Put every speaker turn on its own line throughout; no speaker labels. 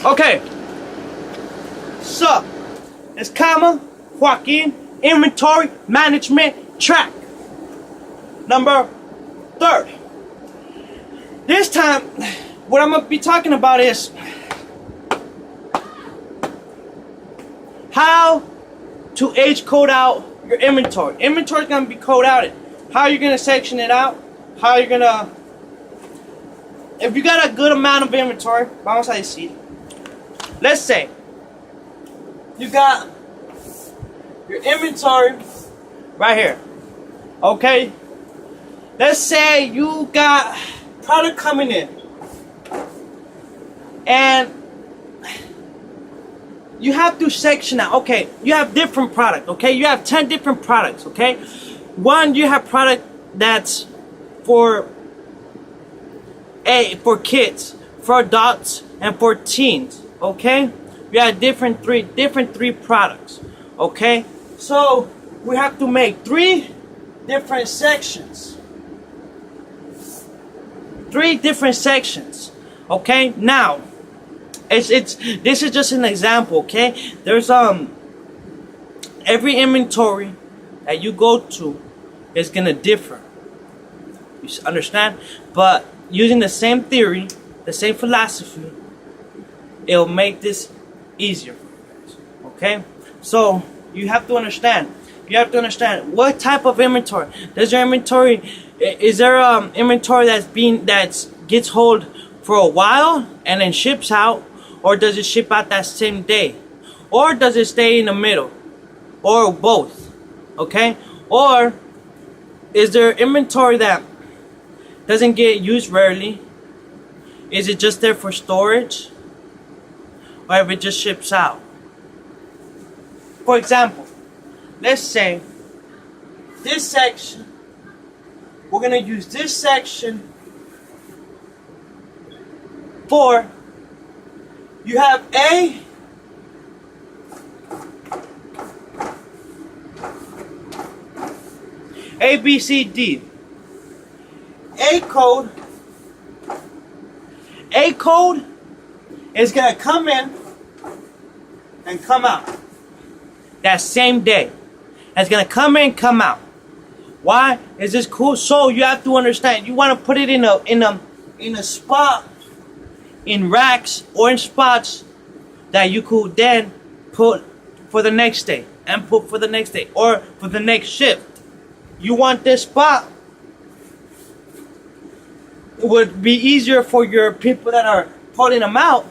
Okay. So, it's comma, Joaquin, inventory management track. Number 30. This time, what I'm going to be talking about is how to age code out your inventory. Inventory is going to be code outed. How are you going to section it out? How are you going to... If you got a good amount of inventory, vamos a decir, let's say you got your inventory right here. Okay? Let's say you got product coming in and you have to section out. Okay, you have different product. Okay, you have 10 different products. Okay, one, you have product that's for kids, for adults, and for teens. Okay, you have different three products. Okay, so we have to make 3 different sections. 3 different sections. Okay, now this is just an example. Okay, there's every inventory that you go to is gonna differ. You understand? But using the same theory, the same philosophy, it'll make this easier for you guys. Okay, so you have to understand. You have to understand what type of inventory. Does your inventory, is there inventory that gets hold for a while and then ships out, or does it ship out that same day, or does it stay in the middle, or both? Okay, or is there inventory that doesn't get used rarely? Is it just there for storage, or if it just ships out? For example, let's say this section, we're gonna use this section for, you have A, B, C, D. A code is gonna come in and come out that same day. It's gonna come in, come out. Why is this cool? So you have to understand. You want to put it in a spot, in racks or in spots that you could then put for the next day and put for the next day or for the next shift. You want this spot. It would be easier for your people that are pulling them out.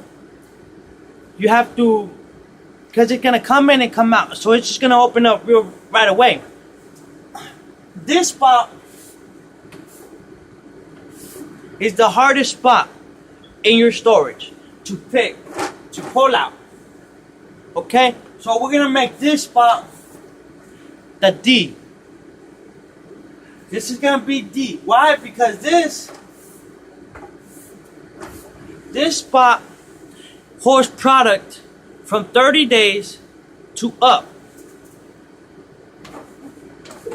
You have to, because it's gonna come in and come out, so it's just gonna open up right away. This spot is the hardest spot in your storage to pick, to pull out. Okay, so we're gonna make this spot the D. This is gonna be D. Why? Because this spot holds product from 30 days to up.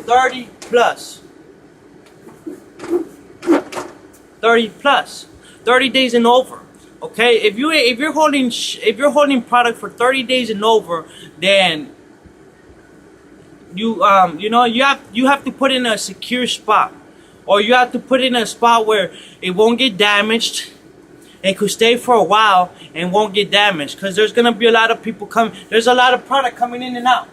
30 plus. 30 plus. 30 days and over. Okay? If you're holding product for 30 days and over, then you have to put it in a secure spot, or you have to put it in a spot where it won't get damaged. It could stay for a while and won't get damaged, because there's gonna be a lot of people coming. There's a lot of product coming in and out.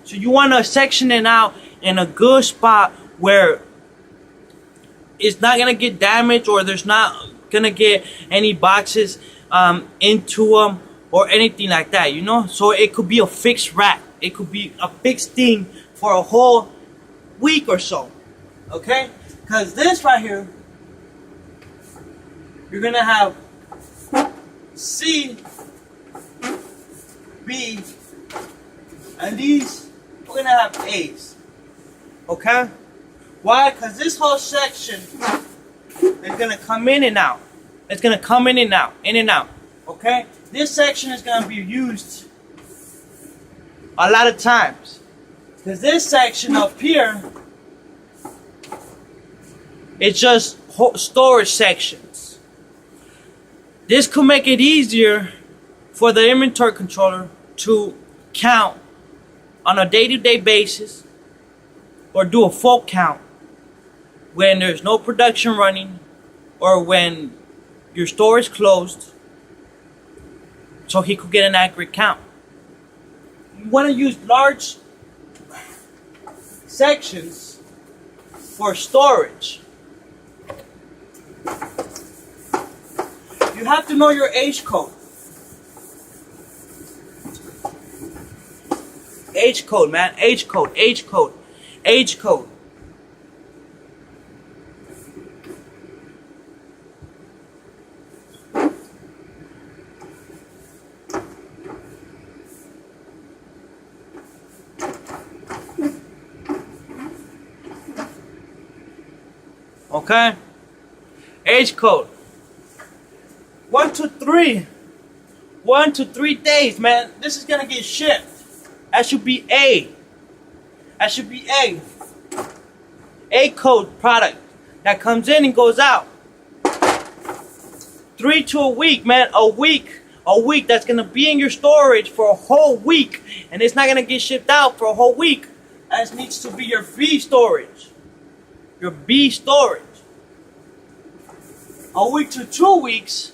So you want to section it out in a good spot where it's not gonna get damaged, or there's not gonna get any boxes into them or anything like that. You know, so it could be a fixed rack. It could be a fixed thing for a whole week or so. Okay, because this right here, you're gonna have C, B, and these, we're gonna have A's. Okay? Why? Because this whole section is gonna come in and out. It's gonna come in and out, in and out. Okay? This section is gonna be used a lot of times, because this section up here, it's just storage sections. This could make it easier for the inventory controller to count on a day-to-day basis or do a full count when there's no production running or when your store is closed, so he could get an accurate count. You want to use large sections for storage. You have to know your age code. Age code, man. Age code. Age code. Age code. Okay? Age code. 1 to 3. 1 to 3 days, man. This is gonna get shipped. That should be A. That should be A. A code product that comes in and goes out. 3 to a week, man. A week. A week that's gonna be in your storage for a whole week. And it's not gonna get shipped out for a whole week. That needs to be your B storage. Your B storage. A week to 2 weeks.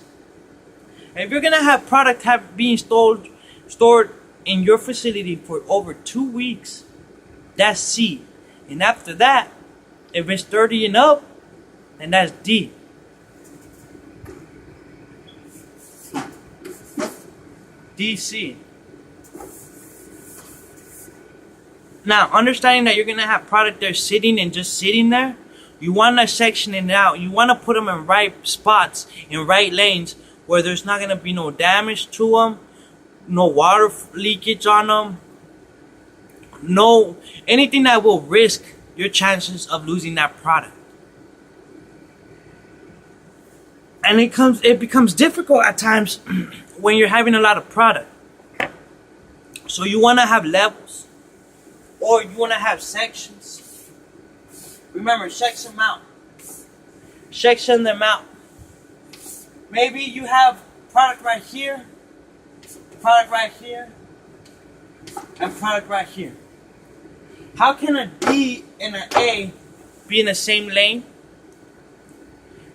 If you're gonna have product being stored in your facility for over 2 weeks, that's C. And after that, if it's 30 and up, then that's D. DC. Now, understanding that you're gonna have product there sitting and just sitting there, you wanna section it out. You wanna put them in right spots, in right lanes, where there's not gonna be no damage to them, no water leakage on them, no anything that will risk your chances of losing that product. And it becomes difficult at times when you're having a lot of product. So you want to have levels, or you want to have sections. Remember, section them out. Section them out. Maybe you have product right here, product right here, and product right here. How can a D and an A be in the same lane?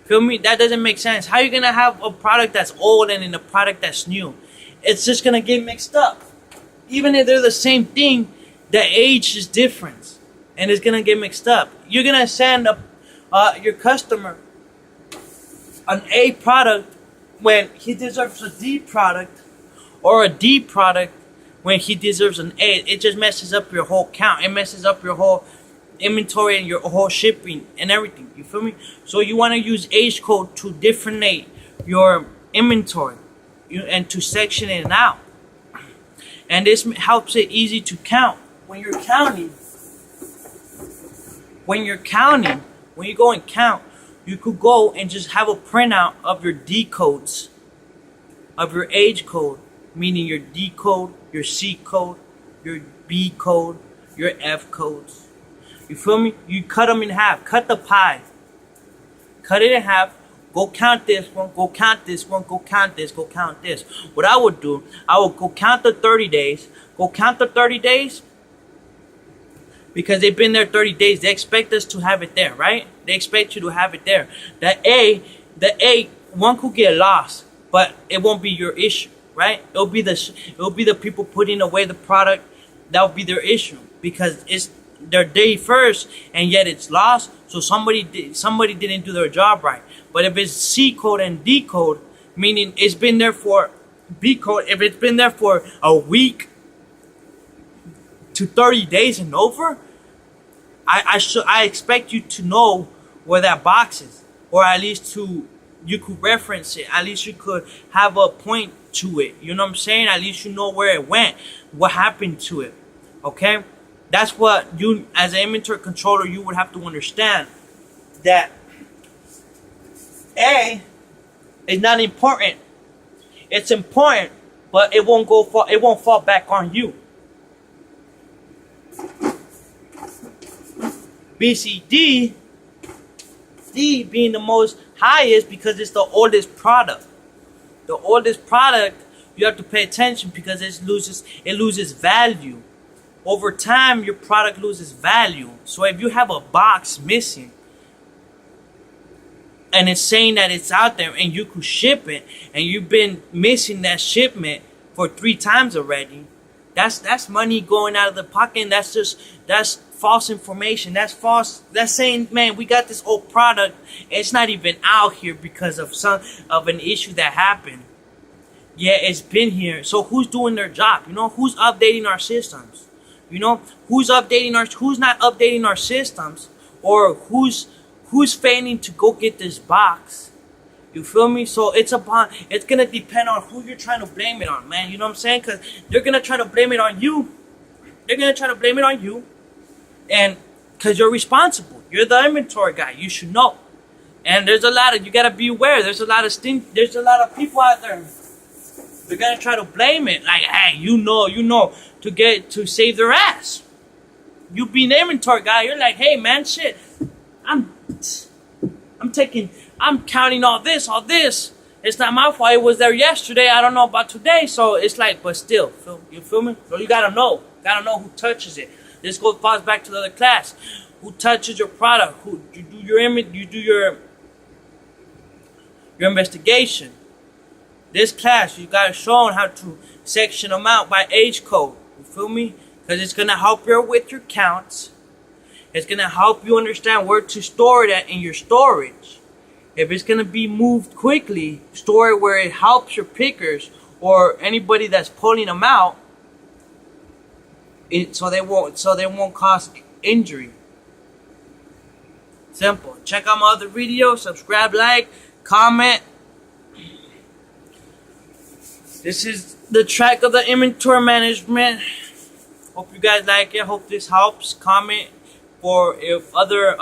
Feel me? That doesn't make sense. How are you going to have a product that's old and in a product that's new? It's just going to get mixed up. Even if they're the same thing, the age is different. And it's going to get mixed up. You're going to send your customer an A product when he deserves a D product, or a D product when he deserves an A. It just messes up your whole count. It messes up your whole inventory and your whole shipping and everything. You feel me? So you want to use age code to differentiate your inventory and to section it out. And this helps it easy to count. When you're counting, when you go and count, you could go and just have a printout of your D codes, of your age code, meaning your D code, your C code, your B code, your F codes. You feel me? You cut them in half. Cut the pie. Cut it in half. Go count this one. Go count this one. Go count this. Go count this. What I would do, I would go count the 30 days. Go count the 30 days. Because they've been there 30 days. They expect us to have it there, right? They expect you to have it there. The A, one could get lost, but it won't be your issue, right? It'll be the people putting away the product. That'll be their issue, because it's their day first, and yet it's lost. So somebody didn't do their job right. But if it's C code and D code, meaning it's been there for B code, if it's been there for a week to 30 days and over, I expect you to know where that box is, or at least you could reference it. At least you could have a point to it. You know what I'm saying? At least you know where it went, what happened to it. Okay? That's what you, as an inventory controller, you would have to understand, that A is not important. It's important, but it won't fall back on you. B, C, D being the most highest because it's the oldest product. the oldest product, you have to pay attention because it loses value. Over time, your product loses value. So if you have a box missing and it's saying that it's out there and you could ship it, and you've been missing that shipment for 3 times already, that's money going out of the pocket. And that's false information. That's false. That's saying, man, we got this old product, it's not even out here because of an issue that happened. Yeah, it's been here. So who's doing their job? Who's updating our systems? Who's not updating our systems, or who's failing to go get this box? You feel me? So it's gonna depend on who you're trying to blame it on, man. You know what I'm saying? Because they're gonna try to blame it on you. And because you're responsible, you're the inventory guy. You should know. And you gotta be aware. There's a lot of people out there. They're gonna try to blame it, like, hey, to save their ass. You be an inventory guy. You're like, hey, man, shit. I'm counting all this. It's not my fault. It was there yesterday. I don't know about today. So it's like, but still, you feel me? So you gotta know who touches it. This falls back to the other class. Who touches your product? Who you do your investigation. This class, you gotta show them how to section them out by age code. You feel me? Because it's gonna help you with your counts. It's gonna help you understand where to store it in your storage. If it's gonna be moved quickly, store it where it helps your pickers or anybody that's pulling them out. So they won't cause injury. Simple. Check out my other videos. Subscribe, like, comment. This is the track of the inventory management. Hope you guys like it. Hope this helps. Comment for if other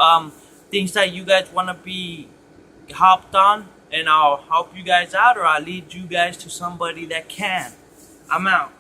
things that you guys want to be helped on, and I'll help you guys out, or I'll lead you guys to somebody that can. I'm out.